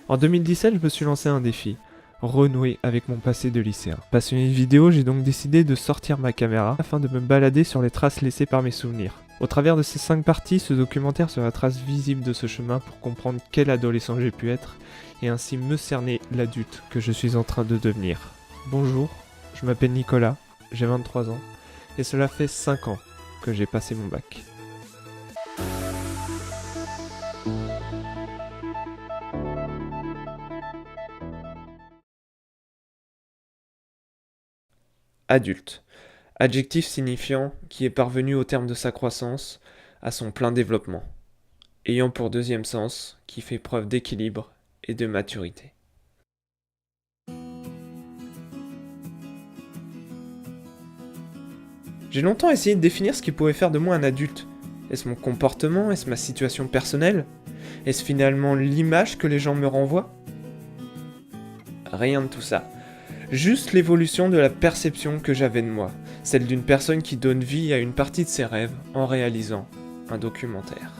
En 2017, je me suis lancé un défi, renouer avec mon passé de lycéen. Passionné de vidéo, j'ai donc décidé de sortir ma caméra afin de me balader sur les traces laissées par mes souvenirs. Au travers de ces 5 parties, ce documentaire sera trace visible de ce chemin pour comprendre quel adolescent j'ai pu être et ainsi me cerner l'adulte que je suis en train de devenir. Bonjour, je m'appelle Nicolas, j'ai 23 ans et cela fait 5 ans que j'ai passé mon bac. Adulte. Adjectif signifiant qui est parvenu au terme de sa croissance, à son plein développement, ayant pour deuxième sens qui fait preuve d'équilibre et de maturité. J'ai longtemps essayé de définir ce qui pouvait faire de moi un adulte. Est-ce mon comportement? Est-ce ma situation personnelle? Est-ce finalement l'image que les gens me renvoient? Rien de tout ça. Juste l'évolution de la perception que j'avais de moi, celle d'une personne qui donne vie à une partie de ses rêves en réalisant un documentaire.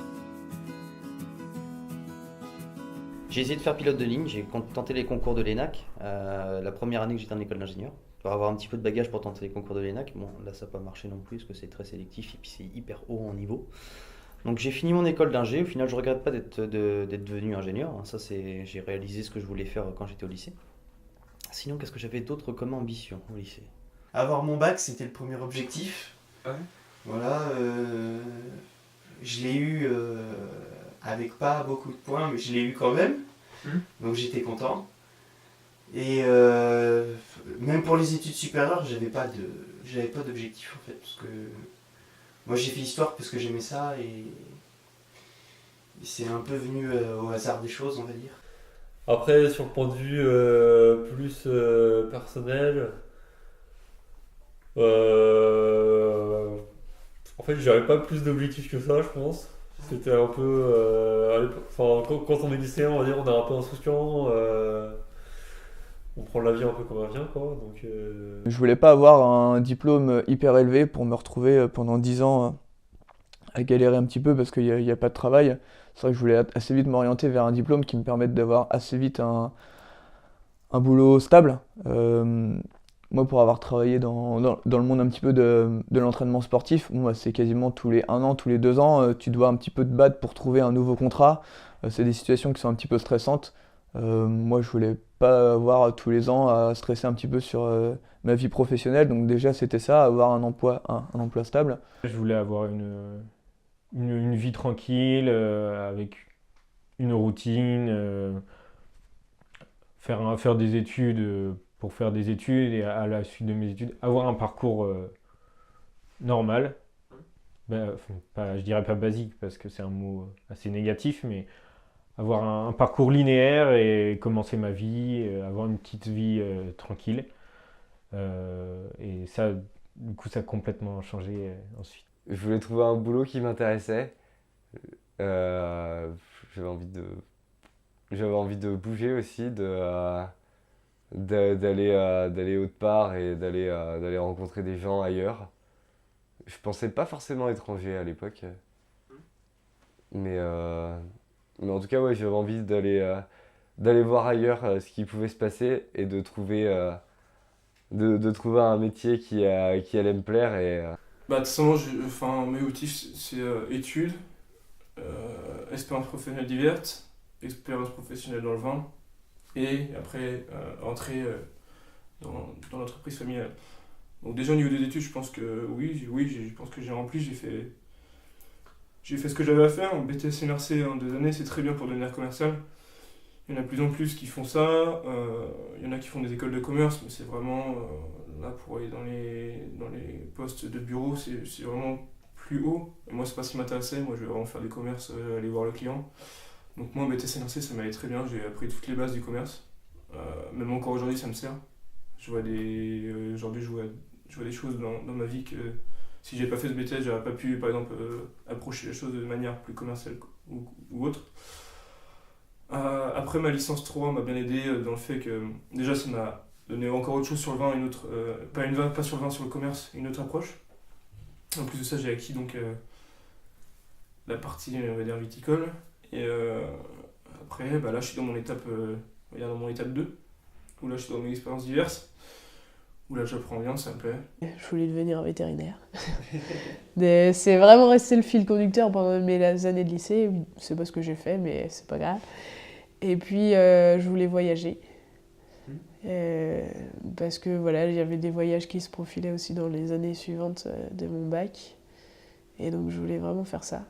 J'ai essayé de faire pilote de ligne, j'ai tenté les concours de l'ENAC, la première année que j'étais en école d'ingénieur, pour avoir un petit peu de bagage pour tenter les concours de l'ENAC. Bon, là ça n'a pas marché non plus parce que c'est très sélectif et puis c'est hyper haut en niveau. Donc j'ai fini mon école d'ingé, au final je regrette pas d'être devenu ingénieur, ça j'ai réalisé ce que je voulais faire quand j'étais au lycée. Sinon qu'est-ce que j'avais d'autre comme ambition au lycée? Avoir mon bac, c'était le premier objectif. Ouais. Voilà, je l'ai eu avec pas beaucoup de points, mais je l'ai eu quand même. Donc j'étais content. Et même pour les études supérieures, j'avais pas d'objectif en fait, parce que moi j'ai fait histoire parce que j'aimais ça et c'est un peu venu au hasard des choses, on va dire. Après, sur le point de vue plus personnel, en fait, j'avais pas plus d'objectifs que ça, je pense. C'était un peu. Quand on est lycéen, on va dire, on est un peu insouciant. On prend la vie un peu comme elle vient, quoi. Donc, Je voulais pas avoir un diplôme hyper élevé pour me retrouver pendant 10 ans à galérer un petit peu parce qu'il y a pas de travail. C'est vrai que je voulais assez vite m'orienter vers un diplôme qui me permette d'avoir assez vite un boulot stable. Moi, pour avoir travaillé dans le monde un petit peu de l'entraînement sportif, bon, bah, c'est quasiment tous les 1 an, tous les 2 ans, tu dois un petit peu te battre pour trouver un nouveau contrat. C'est des situations qui sont un petit peu stressantes. Moi, je voulais pas avoir tous les ans à stresser un petit peu sur ma vie professionnelle. Donc déjà, c'était ça, avoir un emploi stable. Je voulais avoir une vie tranquille, avec une routine, faire des études pour faire des études et à la suite de mes études, avoir un parcours normal. Je dirais pas basique parce que c'est un mot assez négatif, mais avoir un parcours linéaire et commencer ma vie, avoir une petite vie tranquille. Et ça, du coup, ça a complètement changé ensuite. Je voulais trouver un boulot qui m'intéressait. J'avais envie de bouger aussi, d'aller autre part et d'aller rencontrer des gens ailleurs. Je pensais pas forcément étranger à l'époque. Mais en tout cas, ouais, j'avais envie d'aller voir ailleurs ce qui pouvait se passer et de trouver un métier qui allait me plaire. Tout simplement, mes motifs, c'est études, expérience professionnelle diverse, expérience professionnelle dans le vin, et après entrer dans l'entreprise familiale. Donc déjà au niveau des études, je pense que oui, je pense que j'ai rempli, j'ai fait ce que j'avais à faire. En BTS MRC en 2 années, c'est très bien pour devenir commercial. Il y en a de plus en plus qui font ça, il y en a qui font des écoles de commerce, mais c'est vraiment, là pour aller dans les postes de bureau, c'est vraiment plus haut. Et moi c'est pas ce qui m'intéressait, moi je veux vraiment faire du commerce, aller voir le client. Donc moi en BTS MRC ça m'allait très bien, j'ai appris toutes les bases du commerce. Même encore aujourd'hui ça me sert. Aujourd'hui je vois des choses dans ma vie que si j'avais pas fait ce BTS, j'aurais pas pu par exemple approcher les choses de manière plus commerciale ou autre. Après ma licence 3 m'a bien aidé dans le fait que déjà ça m'a donné encore autre chose sur le vin, une autre, pas sur le vin, sur le commerce, une autre approche. En plus de ça j'ai acquis donc la partie, on va dire, viticole. Et après, bah là, je suis dans mon étape, on va dire dans mon étape 2, où là, je suis dans mes expériences diverses, où là, j'apprends bien, ça me plaît. Je voulais devenir vétérinaire. C'est vraiment resté le fil conducteur pendant mes années de lycée. C'est pas ce que j'ai fait, mais c'est pas grave. Et puis, je voulais voyager. Parce que voilà, il y avait des voyages qui se profilaient aussi dans les années suivantes de mon bac. Et donc, je voulais vraiment faire ça.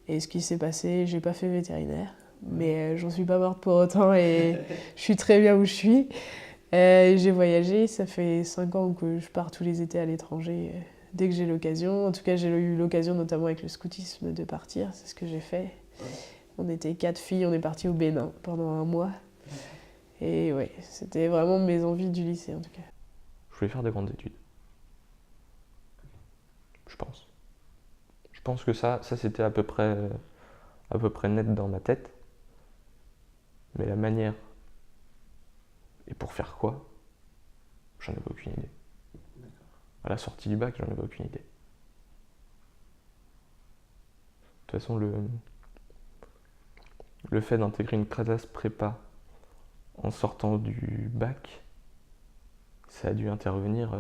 Et ce qui s'est passé, j'ai pas fait vétérinaire. Mais j'en suis pas morte pour autant et je suis très bien où je suis. J'ai voyagé, ça fait 5 ans que je pars tous les étés à l'étranger dès que j'ai l'occasion. En tout cas, j'ai eu l'occasion, notamment avec le scoutisme, de partir. C'est ce que j'ai fait. On était 4 filles, on est parti au Bénin pendant 1 mois. Et ouais, c'était vraiment mes envies du lycée en tout cas. Je voulais faire des grandes études. Je pense. Je pense que ça c'était à peu près net dans ma tête. Mais la manière et pour faire quoi, j'en avais aucune idée. À la sortie du bac, j'en avais aucune idée. De toute façon, le fait d'intégrer une classe prépa en sortant du bac, ça a dû intervenir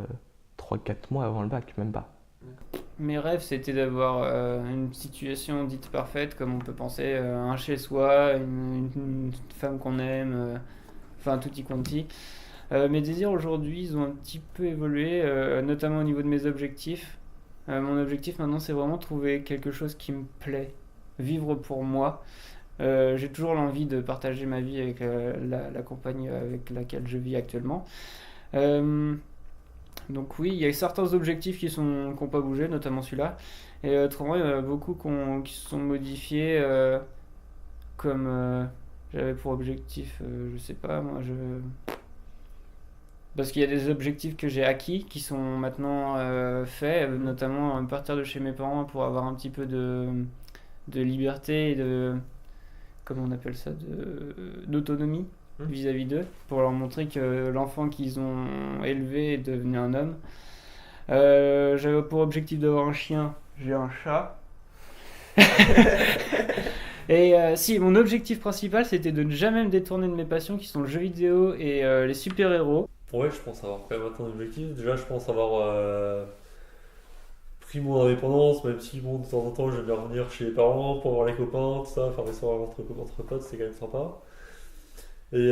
3-4 mois avant le bac, même pas. Mes rêves, c'était d'avoir une situation dite parfaite, comme on peut penser, un chez-soi, une femme qu'on aime, enfin tutti quanti. Mes désirs aujourd'hui, ils ont un petit peu évolué, notamment au niveau de mes objectifs. Mon objectif maintenant, c'est vraiment trouver quelque chose qui me plaît, vivre pour moi. J'ai toujours l'envie de partager ma vie avec la compagne avec laquelle je vis actuellement. Donc oui, il y a certains objectifs qui n'ont pas bougé, notamment celui-là. Et autrement, il y en a beaucoup qui se sont modifiés, comme j'avais pour objectif, je sais pas, moi, parce qu'il y a des objectifs que j'ai acquis, qui sont maintenant faits, notamment partir de chez mes parents pour avoir un petit peu de liberté et de... comment on appelle ça, d'autonomie vis-à-vis d'eux, pour leur montrer que l'enfant qu'ils ont élevé est devenu un homme. J'avais pour objectif d'avoir un chien, j'ai un chat. Et si, mon objectif principal, c'était de ne jamais me détourner de mes passions, qui sont le jeu vidéo et les super-héros. Ouais, je pense avoir quand même atteint l'objectif. Déjà, je pense avoir pris mon indépendance, même si bon, de temps en temps, j'aime bien revenir chez les parents pour voir les copains, tout ça, faire des soirées entre potes, c'est quand même sympa. Et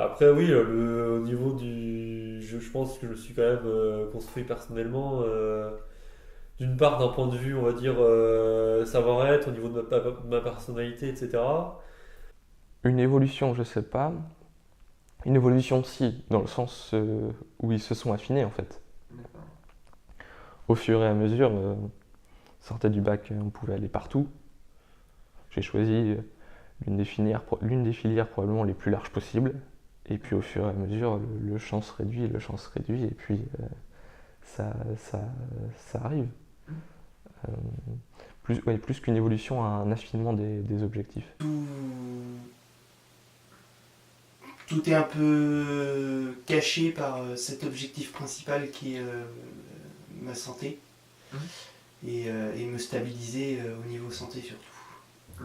après, oui, au niveau du jeu, je pense que je me suis quand même construit personnellement. D'une part, d'un point de vue, on va dire, savoir-être, au niveau de ma personnalité, etc. Une évolution, je sais pas. Une évolution, si, dans le sens où ils se sont affinés en fait. Au fur et à mesure, sortait du bac, on pouvait aller partout. J'ai choisi l'une des filières probablement les plus larges possibles. Et puis au fur et à mesure, le champ se réduit, et puis ça arrive. Plus qu'une évolution, un affinement des objectifs. Tout est un peu caché par cet objectif principal qui est ma santé et me stabiliser au niveau santé surtout.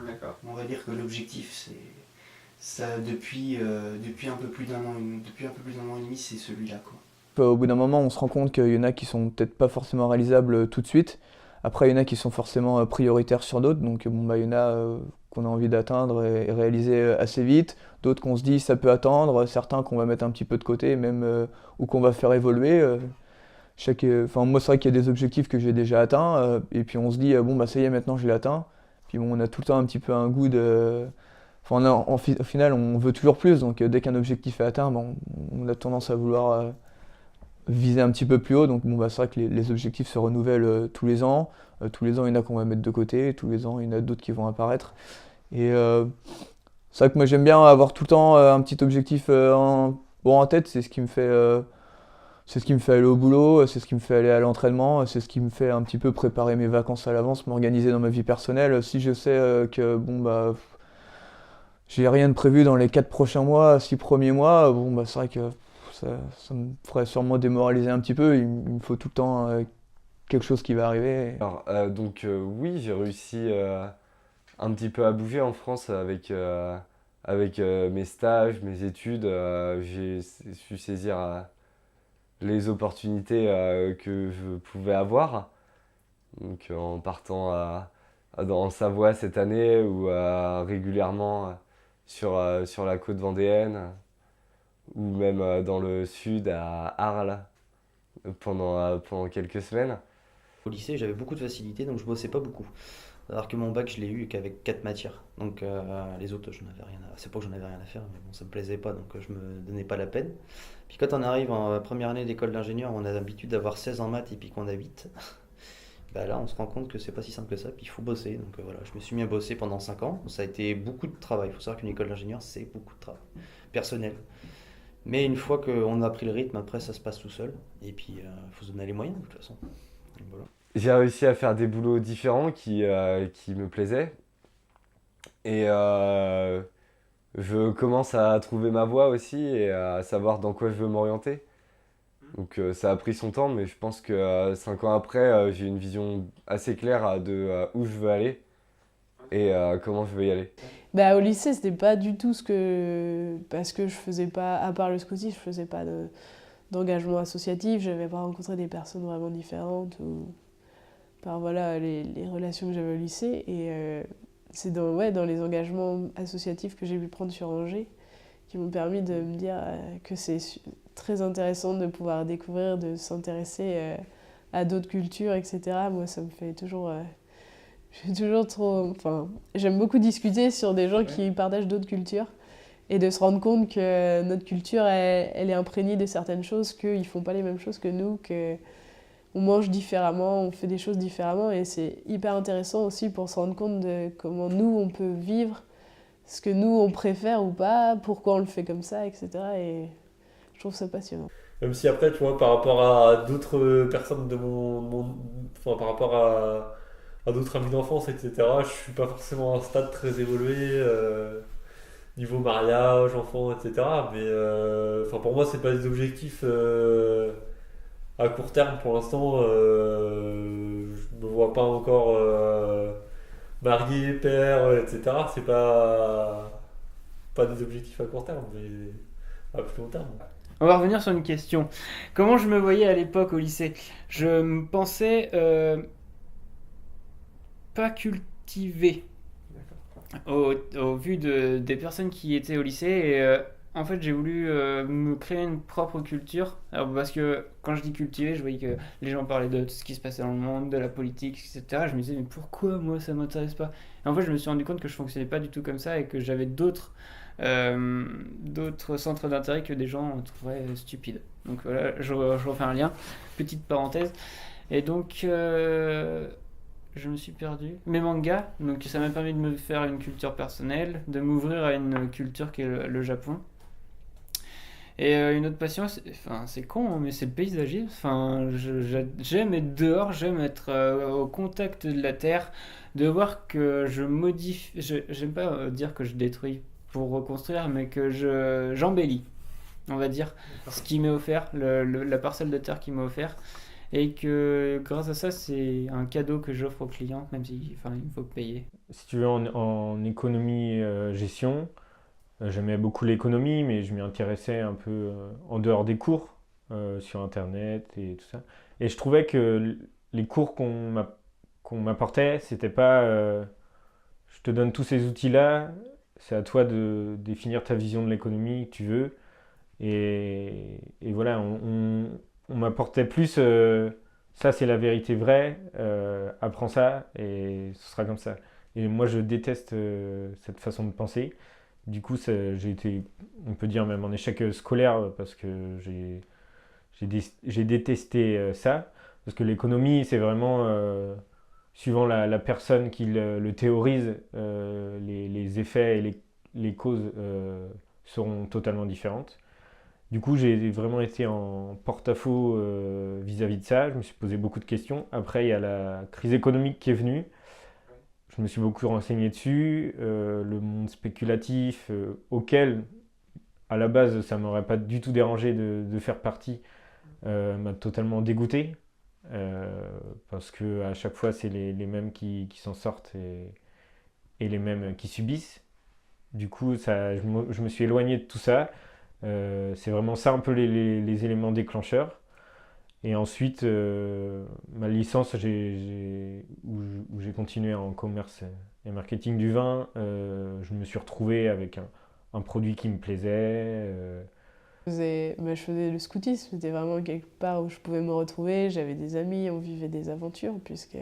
D'accord. On va dire que l'objectif, c'est ça depuis un peu plus d'un an et demi, c'est celui-là, quoi. Au bout d'un moment, on se rend compte qu'il y en a qui sont peut-être pas forcément réalisables tout de suite. Après, il y en a qui sont forcément prioritaires sur d'autres. Donc, bon, il y en a qu'on a envie d'atteindre et réaliser assez vite. D'autres qu'on se dit ça peut attendre. Certains qu'on va mettre un petit peu de côté, même ou qu'on va faire évoluer. Moi, c'est vrai qu'il y a des objectifs que j'ai déjà atteints. Et puis, on se dit, ça y est, maintenant, je l'ai atteint. Puis, bon, on a tout le temps un petit peu un goût de... au final, on veut toujours plus. Donc, dès qu'un objectif est atteint, on a tendance à vouloir... viser un petit peu plus haut, donc c'est vrai que les objectifs se renouvellent tous les ans. Tous les ans, il y en a qu'on va mettre de côté, tous les ans, il y en a d'autres qui vont apparaître. Et c'est vrai que moi, j'aime bien avoir tout le temps un petit objectif en tête. C'est ce qui me fait aller au boulot, c'est ce qui me fait aller à l'entraînement, c'est ce qui me fait un petit peu préparer mes vacances à l'avance, m'organiser dans ma vie personnelle. Si je sais que j'ai rien de prévu dans les 4 prochains mois, 6 premiers mois, c'est vrai que ça me ferait sûrement démoraliser un petit peu. Il me faut tout le temps quelque chose qui va arriver. Alors, oui, j'ai réussi un petit peu à bouger en France avec mes stages, mes études. J'ai su saisir les opportunités que je pouvais avoir. Donc, en partant en Savoie cette année ou régulièrement sur la côte vendéenne ou même dans le sud à Arles pendant quelques semaines. Au lycée, j'avais beaucoup de facilité, donc je bossais pas beaucoup. Alors que mon bac, je l'ai eu qu'avec 4 matières. Donc les autres, je n'avais rien à... C'est pas que j'en avais rien à faire, mais bon, ça me plaisait pas, donc je me donnais pas la peine. Puis quand on arrive en première année d'école d'ingénieur, on a l'habitude d'avoir 16 en maths et puis qu'on a 8. Bah là, on se rend compte que c'est pas si simple que ça, puis il faut bosser. Donc voilà, je me suis mis à bosser pendant 5 ans. Ça a été beaucoup de travail. Il faut savoir qu'une école d'ingénieur, c'est beaucoup de travail personnel. Mais une fois qu'on a pris le rythme, après, ça se passe tout seul. Et puis, il faut se donner les moyens, de toute façon. Donc, voilà. J'ai réussi à faire des boulots différents qui me plaisaient. Et je commence à trouver ma voie aussi et à savoir dans quoi je veux m'orienter. Donc ça a pris son temps, mais je pense que 5 ans après, j'ai une vision assez claire de où je veux aller et comment je veux y aller. Bah, au lycée, c'était pas du tout ce que... Parce que je faisais pas, à part le scoutisme, je faisais pas d'engagement associatif, j'avais pas rencontré des personnes vraiment différentes ou par voilà, les relations que j'avais au lycée. Et c'est dans les engagements associatifs que j'ai pu prendre sur Angers qui m'ont permis de me dire que c'est très intéressant de pouvoir découvrir, de s'intéresser à d'autres cultures, etc. Moi, ça me fait toujours... j'ai toujours trop... Enfin, j'aime beaucoup discuter sur des gens qui partagent d'autres cultures et de se rendre compte que notre culture, elle est imprégnée de certaines choses, qu'ils font pas les mêmes choses que nous, qu'on mange différemment, on fait des choses différemment, et c'est hyper intéressant aussi pour se rendre compte de comment nous, on peut vivre ce que nous, on préfère ou pas, pourquoi on le fait comme ça, etc. Et je trouve ça passionnant. Même si après, tu vois, par rapport à d'autres personnes de enfin, par rapport à d'autres amis d'enfance, etc., je suis pas forcément à un stade très évolué, niveau mariage, enfant, etc. Mais enfin, pour moi, c'est pas des objectifs à court terme pour l'instant. Je me vois pas encore marié, père, etc. C'est pas des objectifs à court terme, mais à plus long terme. On va revenir sur une question. Comment je me voyais à l'époque au lycée? Je me pensais pas cultivé au vu des personnes qui étaient au lycée. Et en fait, j'ai voulu me créer une propre culture. Alors, parce que quand je dis cultivé, je voyais que les gens parlaient de tout ce qui se passait dans le monde, de la politique, etc. Je me disais, mais pourquoi moi ça m'intéresse pas? Et en fait, je me suis rendu compte que je fonctionnais pas du tout comme ça et que j'avais d'autres centres d'intérêt que des gens trouveraient stupides. Donc voilà, je refais un lien. Petite parenthèse. Et donc, je me suis perdu. Mes mangas, donc ça m'a permis de me faire une culture personnelle, de m'ouvrir à une culture qui est le Japon. Et une autre passion, c'est con, hein, mais c'est le paysagisme. Enfin, j'aime être dehors, j'aime être au contact de la terre, de voir que je modifie. J'aime pas dire que je détruis pour reconstruire, mais que j'embellis, on va dire, ce qui m'est offert, la parcelle de terre qui m'est offert. Et que grâce à ça, c'est un cadeau que j'offre aux clients, même si il faut payer. Si tu veux, en économie gestion, j'aimais beaucoup l'économie, mais je m'y intéressais un peu en dehors des cours, sur Internet et tout ça. Et je trouvais que les cours qu'on m'apportait, c'était pas je te donne tous ces outils-là, c'est à toi de définir ta vision de l'économie que tu veux. Et voilà, on m'apportait plus ça c'est la vérité vraie, apprends ça et ce sera comme ça. Et moi je déteste cette façon de penser. Du coup j'ai été, on peut dire même en échec scolaire parce que j'ai détesté ça. Parce que l'économie c'est vraiment, suivant la personne qui le théorise, les effets et les causes seront totalement différentes. Du coup, j'ai vraiment été en porte-à-faux vis-à-vis de ça. Je me suis posé beaucoup de questions. Après, il y a la crise économique qui est venue. Je me suis beaucoup renseigné dessus. Le monde spéculatif, auquel, à la base, ça ne m'aurait pas du tout dérangé de faire partie, m'a totalement dégoûté. parce que à chaque fois c'est les mêmes qui s'en sortent et les mêmes qui subissent. Du coup, je me suis éloigné de tout ça. C'est vraiment ça un peu les éléments déclencheurs. Et ensuite, ma licence où j'ai continué en commerce et marketing du vin, je me suis retrouvé avec un produit qui me plaisait. Je faisais le scoutisme, c'était vraiment quelque part où je pouvais me retrouver. J'avais des amis, on vivait des aventures, puisque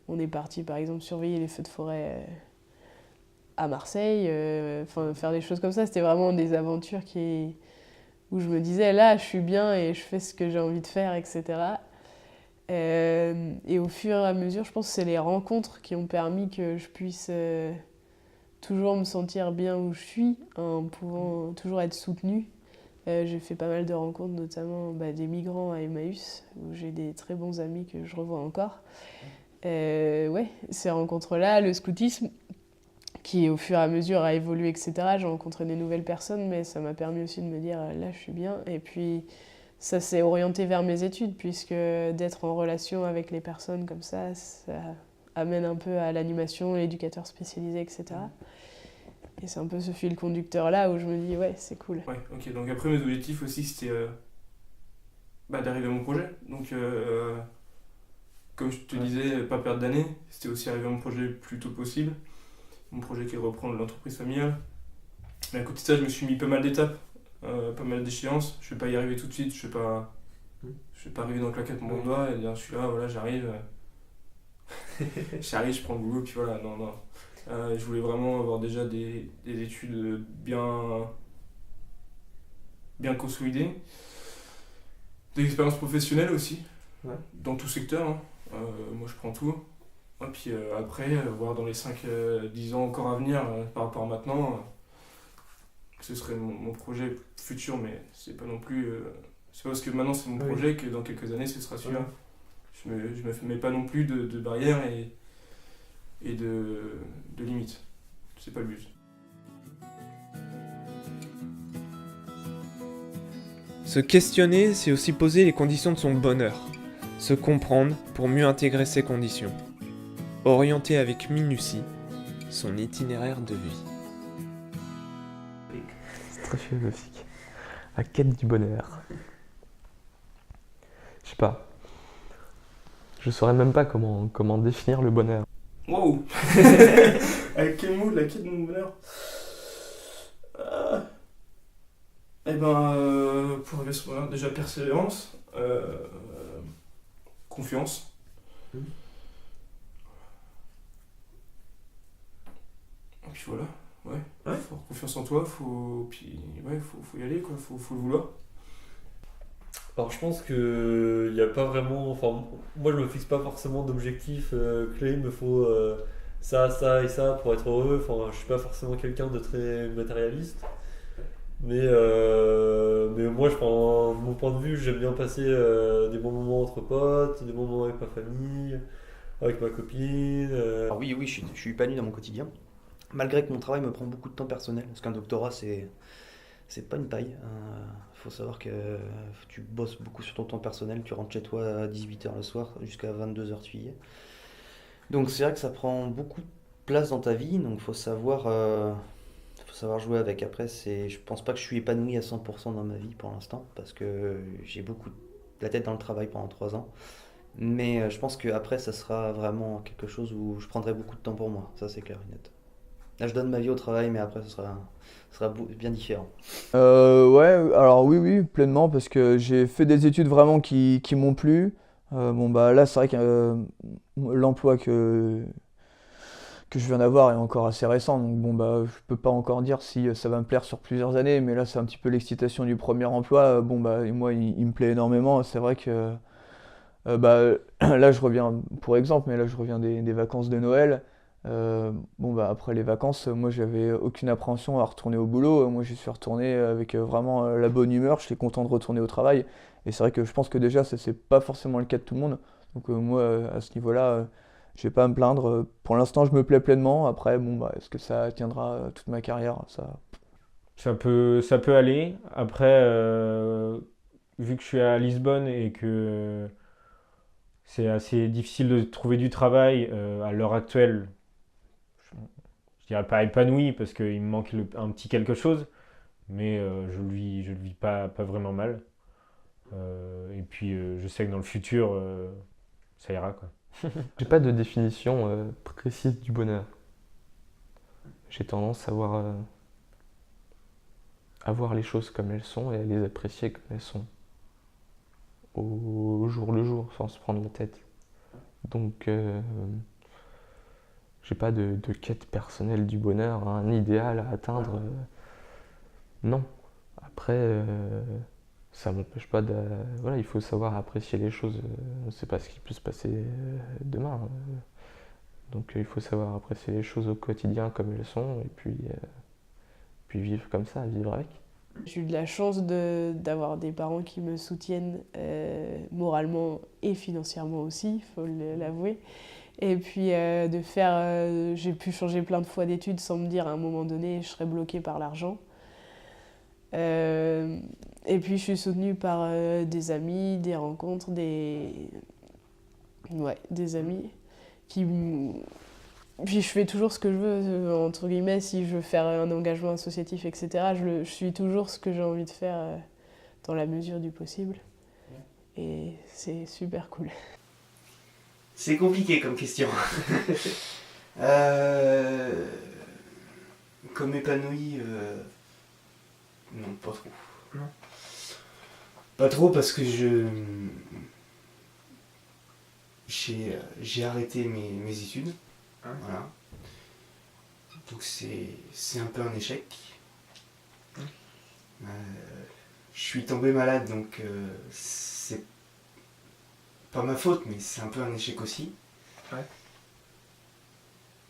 on est parti par exemple surveiller les feux de forêt à Marseille, faire des choses comme ça. C'était vraiment des aventures où je me disais là je suis bien et je fais ce que j'ai envie de faire, etc. Et au fur et à mesure, je pense que c'est les rencontres qui ont permis que je puisse toujours me sentir bien où je suis, en pouvant toujours être soutenue. J'ai fait pas mal de rencontres, notamment des migrants à Emmaüs, où j'ai des très bons amis que je revois encore. Ces rencontres-là, le scoutisme, qui au fur et à mesure a évolué, etc. J'ai rencontré des nouvelles personnes, mais ça m'a permis aussi de me dire là je suis bien. Et puis ça s'est orienté vers mes études, puisque d'être en relation avec les personnes comme ça amène un peu à l'animation, l'éducateur spécialisé, etc. Et c'est un peu ce fil conducteur là où je me dis ouais c'est cool. Ouais, ok, donc après mes objectifs aussi c'était d'arriver à mon projet. Donc comme je te disais, pas perdre d'année, c'était aussi arriver à mon projet le plus tôt possible. Mon projet qui est de reprendre l'entreprise familiale. Mais à côté de ça, je me suis mis pas mal d'étapes, pas mal d'échéances. Je vais pas y arriver tout de suite, je vais pas arriver dans le claquette mon doigt et dire je suis là, voilà, j'arrive. J'arrive, je prends le boulot, puis voilà, non. Je voulais vraiment avoir déjà des études bien consolidées, des expériences professionnelles aussi, dans tout secteur. Hein. Moi je prends tout. Et puis après, voir dans les 5-10 ans encore à venir par rapport à maintenant, ce serait mon projet futur, mais c'est pas non plus. C'est pas parce que maintenant c'est mon projet que dans quelques années ce sera celui-là. Je me mets pas non plus de barrières et de limites. C'est pas le but. Se questionner, c'est aussi poser les conditions de son bonheur. Se comprendre pour mieux intégrer ses conditions. Orienter avec minutie son itinéraire de vie. C'est très philosophique. La quête du bonheur. Je sais pas. Je saurais même pas comment définir le bonheur. Wow. Avec quel mot la quête de mon bonheur? Pour arriver à ce bonheur, déjà persévérance, confiance. Et puis voilà, faut avoir confiance en toi, faut y aller, quoi, faut le vouloir. Alors je pense qu'il n'y a pas vraiment, enfin moi je me fixe pas forcément d'objectif clé, il me faut ça et ça pour être heureux, enfin je suis pas forcément quelqu'un de très matérialiste, mais moi de mon point de vue j'aime bien passer des bons moments entre potes, des bons moments avec ma famille, avec ma copine. Alors oui, je suis épanoui dans mon quotidien, malgré que mon travail me prend beaucoup de temps personnel, parce qu'un doctorat c'est pas une paille. Faut savoir que tu bosses beaucoup sur ton temps personnel, tu rentres chez toi à 18h le soir, jusqu'à 22h tu y es. Donc c'est vrai que ça prend beaucoup de place dans ta vie, donc faut savoir jouer avec. Après, je pense pas que je suis épanoui à 100% dans ma vie pour l'instant, parce que j'ai beaucoup la tête dans le travail pendant 3 ans. Mais je pense qu'après, ça sera vraiment quelque chose où je prendrai beaucoup de temps pour moi, ça c'est clair et net. Là, je donne ma vie au travail, mais après, ce sera bien différent. Alors oui, pleinement, parce que j'ai fait des études vraiment qui m'ont plu. Là, c'est vrai que l'emploi que je viens d'avoir est encore assez récent, donc je peux pas encore dire si ça va me plaire sur plusieurs années, mais là, c'est un petit peu l'excitation du premier emploi. Et moi, il me plaît énormément. C'est vrai que là, je reviens, pour exemple, mais là, je reviens des vacances de Noël. Après les vacances, moi j'avais aucune appréhension à retourner au boulot. Moi j'y suis retourné avec vraiment la bonne humeur, j'étais content de retourner au travail. Et c'est vrai que je pense que déjà ça c'est pas forcément le cas de tout le monde. Donc moi à ce niveau-là, je vais pas à me plaindre. Pour l'instant je me plais pleinement. Après est-ce que ça tiendra toute ma carrière? Ça peut aller. Après, vu que je suis à Lisbonne et que c'est assez difficile de trouver du travail à l'heure actuelle. Je dirais pas épanoui parce qu'il me manque un petit quelque chose, mais je le vis pas vraiment mal. Et puis je sais que dans le futur, ça ira, quoi. J'ai pas de définition précise du bonheur. J'ai tendance à voir les choses comme elles sont et à les apprécier comme elles sont. Au jour le jour, sans se prendre la tête. Donc, j'ai pas de quête personnelle du bonheur, un idéal à atteindre. Non. Après, ça m'empêche pas de. Voilà, il faut savoir apprécier les choses. On ne sait pas ce qui peut se passer demain. Donc, il faut savoir apprécier les choses au quotidien comme elles sont et puis vivre comme ça, vivre avec. J'ai eu de la chance d'avoir des parents qui me soutiennent moralement et financièrement aussi, il faut l'avouer. Et puis j'ai pu changer plein de fois d'études sans me dire à un moment donné je serais bloquée par l'argent. Et puis je suis soutenue par des amis, des rencontres, des amis qui Puis je fais toujours ce que je veux, entre guillemets, si je veux faire un engagement associatif, etc. Je suis toujours ce que j'ai envie de faire dans la mesure du possible. Et c'est super cool. C'est compliqué comme question. Comme épanoui, non, pas trop. Non. Pas trop parce que j'ai arrêté mes études. Voilà. Donc c'est un peu un échec. Je suis tombé malade, donc c'est pas ma faute, mais c'est un peu un échec aussi. Ouais.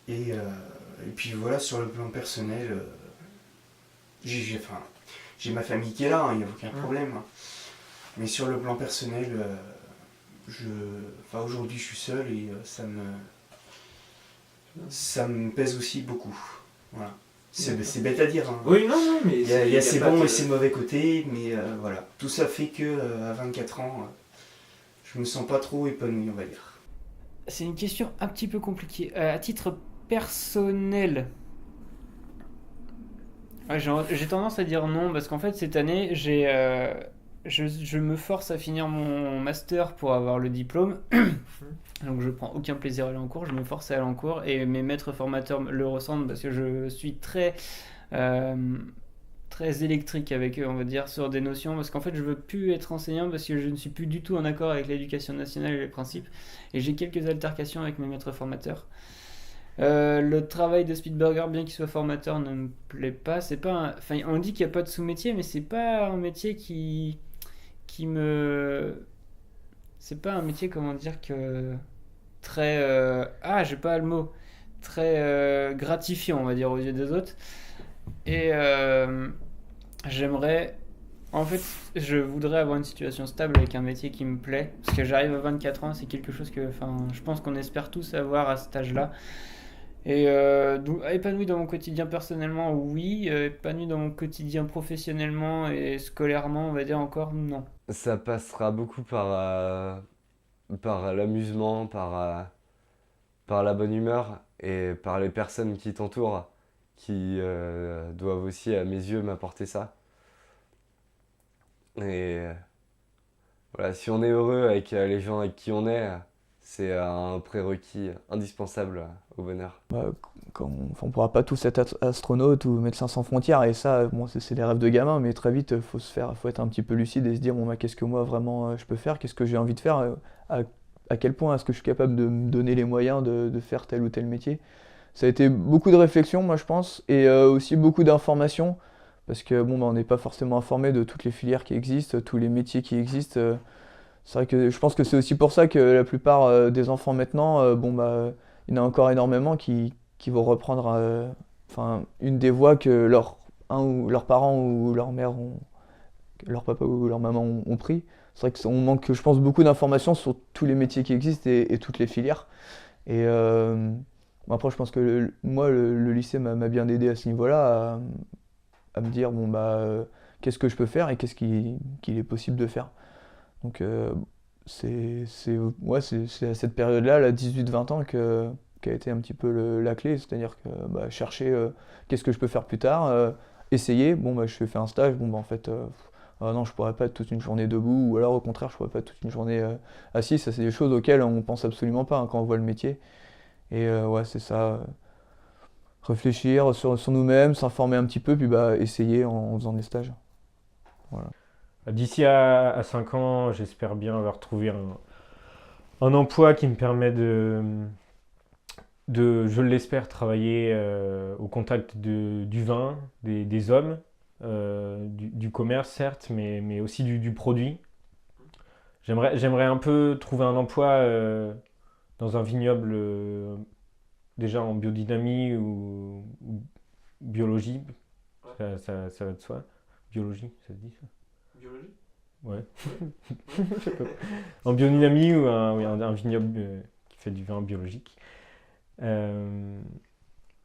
Et puis voilà, sur le plan personnel, j'ai ma famille qui est là, il n'y a aucun problème. Mais sur le plan personnel, aujourd'hui je suis seul et ça me pèse aussi beaucoup. Voilà. C'est bête à dire. Hein. Oui, non, mais il y a ses bons et ses mauvais côtés, mais voilà. Tout ça fait que à 24 ans, je me sens pas trop épanoui, on va dire. C'est une question un petit peu compliquée. À titre personnel, j'ai tendance à dire non parce qu'en fait cette année je me force à finir mon master pour avoir le diplôme. Donc je prends aucun plaisir à aller en cours, je me force à aller en cours et mes maîtres formateurs le ressentent parce que je suis très électrique avec eux, on va dire, sur des notions, parce qu'en fait je veux plus être enseignant parce que je ne suis plus du tout en accord avec l'éducation nationale et les principes, et j'ai quelques altercations avec mes maîtres formateurs. Le travail de Speedburger, bien qu'il soit formateur, ne me plaît pas. On dit qu'il n'y a pas de sous-métier, mais c'est pas un métier c'est pas un métier, comment dire, que très j'ai pas le mot, très gratifiant, on va dire, aux yeux des autres. Et je voudrais avoir une situation stable avec un métier qui me plaît, parce que j'arrive à 24 ans, c'est quelque chose que je pense qu'on espère tous avoir à cet âge-là. Et épanoui dans mon quotidien personnellement, oui. Épanoui dans mon quotidien professionnellement et scolairement, on va dire encore non. Ça passera beaucoup par l'amusement, par la bonne humeur et par les personnes qui t'entourent, qui doivent aussi, à mes yeux, m'apporter ça. Et voilà, si on est heureux avec les gens avec qui on est, c'est un prérequis indispensable au bonheur. On ne pourra pas tous être astronautes ou médecins sans frontières, et ça, bon, c'est des rêves de gamin, mais très vite, faut être un petit peu lucide et se dire, qu'est-ce que moi vraiment je peux faire, qu'est-ce que j'ai envie de faire, à quel point est-ce que je suis capable de me donner les moyens de faire tel ou tel métier. Ça a été beaucoup de réflexion, moi je pense, et aussi beaucoup d'informations, parce que on n'est pas forcément informé de toutes les filières qui existent, tous les métiers qui existent. C'est vrai que je pense que c'est aussi pour ça que la plupart des enfants maintenant, il y en a encore énormément qui vont reprendre une des voies que leurs parents ou leur mère leur papa ou leur maman ont pris. C'est vrai qu'on manque, je pense, beaucoup d'informations sur tous les métiers qui existent et toutes les filières. Et après, je pense que le lycée m'a bien aidé à ce niveau-là, à me dire, qu'est-ce que je peux faire et qu'est-ce qu'il est possible de faire. Donc c'est à cette période-là, là, 18-20 ans, qu'a été un petit peu la clé. C'est-à-dire que chercher qu'est-ce que je peux faire plus tard, essayer. Bon, je fais un stage, bon, en fait, ah non, je pourrais pas être toute une journée debout, ou alors au contraire, je pourrais pas être toute une journée assis. Ça, c'est des choses auxquelles on pense absolument pas hein, quand on voit le métier. Et ouais, c'est ça. Réfléchir sur nous-mêmes, s'informer un petit peu, puis essayer en faisant des stages. Voilà. D'ici à 5 ans, j'espère bien avoir trouvé un emploi qui me permet je l'espère, travailler au contact du vin, des hommes, du commerce certes, mais aussi du produit. J'aimerais un peu trouver un emploi dans un vignoble déjà en biodynamie ou biologie, ça va de soi. Biologie, ça se dit ça? Biologie? Ouais. Je sais pas. En biodynamie ou un vignoble qui fait du vin biologique.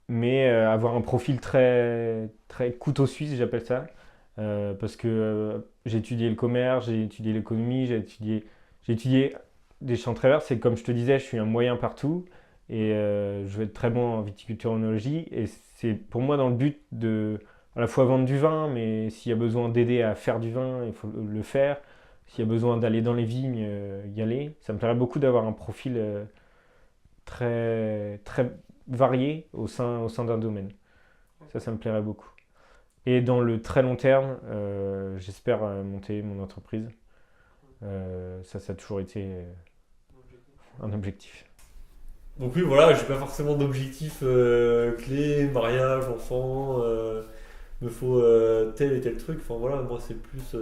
Mais avoir un profil très, très couteau suisse, j'appelle ça. Parce que j'ai étudié le commerce, j'ai étudié l'économie, j'ai étudié des champs très verts. C'est comme je te disais, je suis un moyen partout. Et je veux être très bon en viticulture œnologie. Et c'est pour moi dans le but de à la fois vendre du vin, mais s'il y a besoin d'aider à faire du vin, il faut le faire. S'il y a besoin d'aller dans les vignes, y aller. Ça me plairait beaucoup d'avoir un profil très, très varié au sein d'un domaine. Ça me plairait beaucoup. Et dans le très long terme, j'espère monter mon entreprise. Ça a toujours été un objectif. Donc oui, voilà, j'ai pas forcément d'objectif clé, mariage, enfant, me faut tel et tel truc. Enfin voilà, moi c'est plus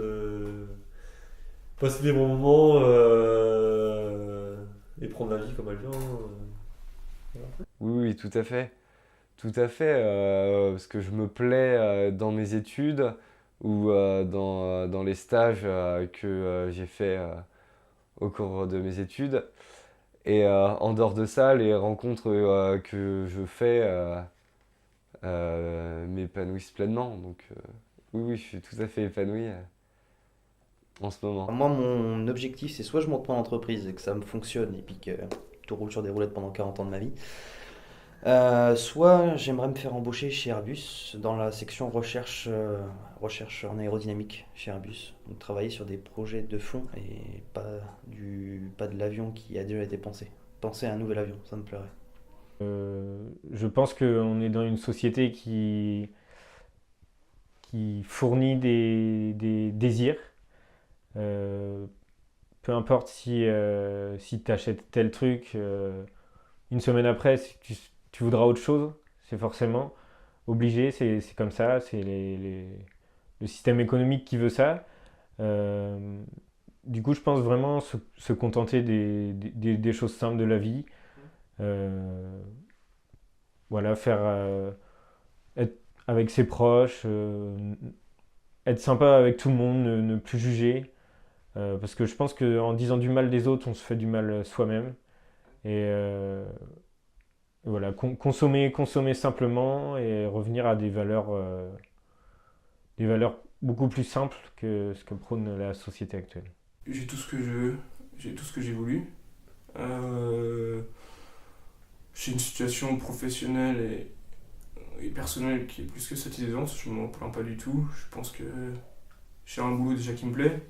passer des bons moments et prendre la vie comme elle vient. Voilà. Oui, tout à fait. Tout à fait, parce que je me plais dans mes études ou dans les stages que j'ai fait au cours de mes études. Et en dehors de ça, les rencontres que je fais m'épanouissent pleinement. Donc oui, je suis tout à fait épanoui en ce moment. Moi, mon objectif, c'est soit je monte mon entreprise et que ça me fonctionne et puis que tout roule sur des roulettes pendant 40 ans de ma vie, soit j'aimerais me faire embaucher chez Airbus dans la section recherche en aérodynamique chez Airbus. Donc travailler sur des projets de fond et pas de l'avion qui a déjà été pensé. Penser à un nouvel avion, ça me plairait. Je pense qu'on est dans une société qui fournit des désirs. Peu importe si tu achètes tel truc, une semaine après, si tu voudras autre chose, c'est forcément obligé, c'est comme ça, c'est le système économique qui veut ça. Du coup, je pense vraiment se contenter des choses simples de la vie. Voilà, être avec ses proches, être sympa avec tout le monde, ne plus juger. Parce que je pense qu'en disant du mal des autres, on se fait du mal soi-même. Et voilà, consommer simplement et revenir à des valeurs beaucoup plus simples que ce que prône la société actuelle. J'ai tout ce que je veux, j'ai tout ce que j'ai voulu. J'ai une situation professionnelle et personnelle qui est plus que satisfaisante, je ne m'en plains pas du tout. Je pense que j'ai un boulot déjà qui me plaît.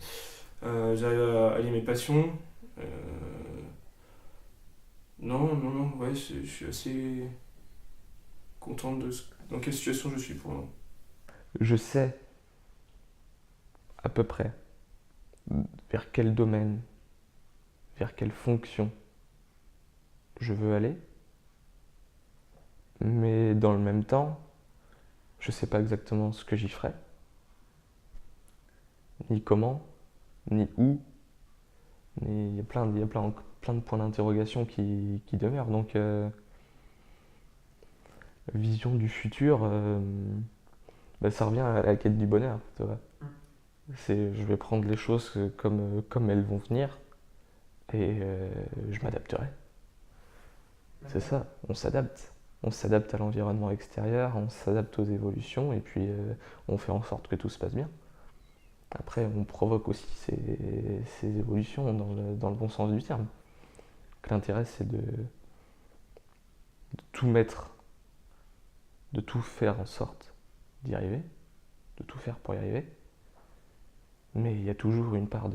J'arrive à allier mes passions. Non, ouais, je suis assez content dans quelle situation je suis pour l'instant. Je sais à peu près vers quel domaine, vers quelle fonction je veux aller. Mais dans le même temps, je sais pas exactement ce que j'y ferai, ni comment, ni où. Il y a plein de points d'interrogation qui demeurent. Donc, vision du futur, ça revient à la quête du bonheur. Tu vois. Je vais prendre les choses comme elles vont venir et je m'adapterai. C'est ça, on s'adapte. On s'adapte à l'environnement extérieur, on s'adapte aux évolutions et puis on fait en sorte que tout se passe bien. Après, on provoque aussi ces évolutions dans le bon sens du terme. Donc, l'intérêt, c'est de tout mettre, de tout faire en sorte d'y arriver, de tout faire pour y arriver. Mais il y a toujours une part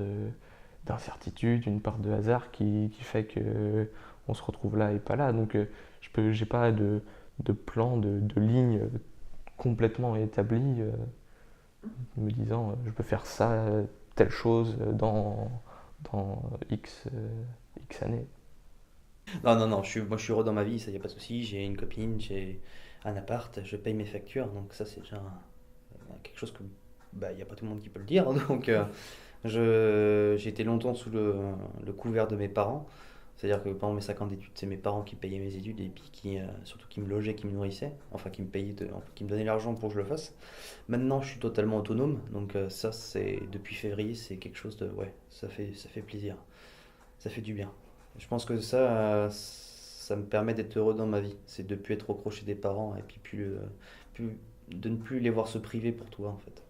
d'incertitude, une part de hasard qui fait qu'on se retrouve là et pas là. Donc j'ai pas de plan, de ligne complètement établi, me disant je peux faire ça, telle chose dans X années. Non, non, non, moi je suis heureux dans ma vie, ça y a pas de souci. J'ai une copine, j'ai un appart, je paye mes factures, donc ça c'est déjà quelque chose que il n'y a pas tout le monde qui peut le dire. Donc j'ai été longtemps sous le couvert de mes parents. C'est-à-dire que pendant mes 5 ans d'études, c'est mes parents qui payaient mes études et puis surtout qui me logeaient, qui me nourrissaient, enfin qui me payaient, qui me donnaient l'argent pour que je le fasse. Maintenant, je suis totalement autonome, donc ça, c'est depuis février, c'est quelque chose de, ouais, ça fait plaisir, ça fait du bien. Je pense que ça me permet d'être heureux dans ma vie, c'est de ne plus être au crochet des parents et puis de ne plus les voir se priver pour toi en fait.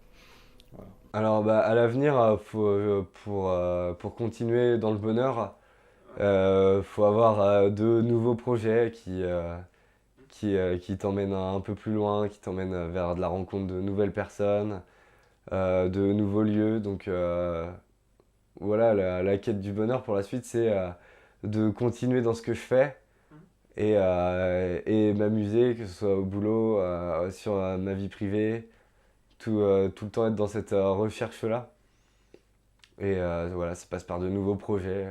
Voilà. Alors, à l'avenir, pour continuer dans le bonheur, faut avoir de nouveaux projets qui t'emmènent un peu plus loin, qui t'emmènent vers de la rencontre de nouvelles personnes, de nouveaux lieux. Donc voilà, la quête du bonheur pour la suite, c'est de continuer dans ce que je fais et m'amuser, que ce soit au boulot, sur ma vie privée, tout le temps être dans cette recherche-là. Et voilà, ça passe par de nouveaux projets.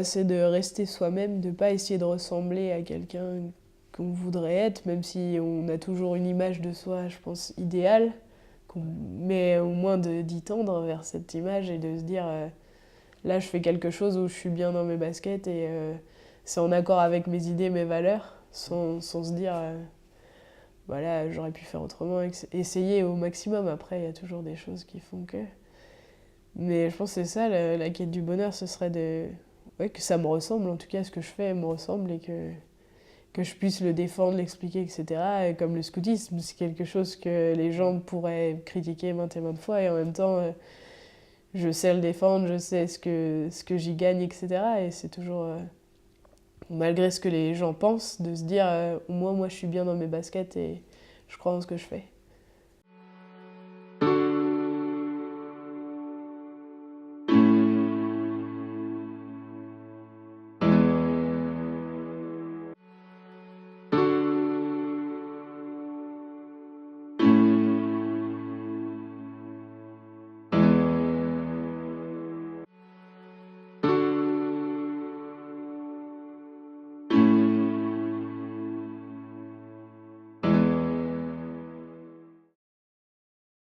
C'est de rester soi-même, de pas essayer de ressembler à quelqu'un qu'on voudrait être, même si on a toujours une image de soi, je pense, idéale, mais au moins d'y tendre vers cette image et de se dire là je fais quelque chose où je suis bien dans mes baskets et c'est en accord avec mes idées, mes valeurs, sans se dire voilà, j'aurais pu faire autrement, essayer au maximum. Après, il y a toujours des choses qui font que... Mais je pense que c'est ça, la quête du bonheur, ce serait que ça me ressemble, en tout cas, ce que je fais me ressemble et que je puisse le défendre, l'expliquer, etc. Et comme le scoutisme, c'est quelque chose que les gens pourraient critiquer maintes et maintes fois et en même temps, je sais le défendre, je sais ce que j'y gagne, etc. Et c'est toujours... malgré ce que les gens pensent, de se dire au moins moi je suis bien dans mes baskets et je crois en ce que je fais.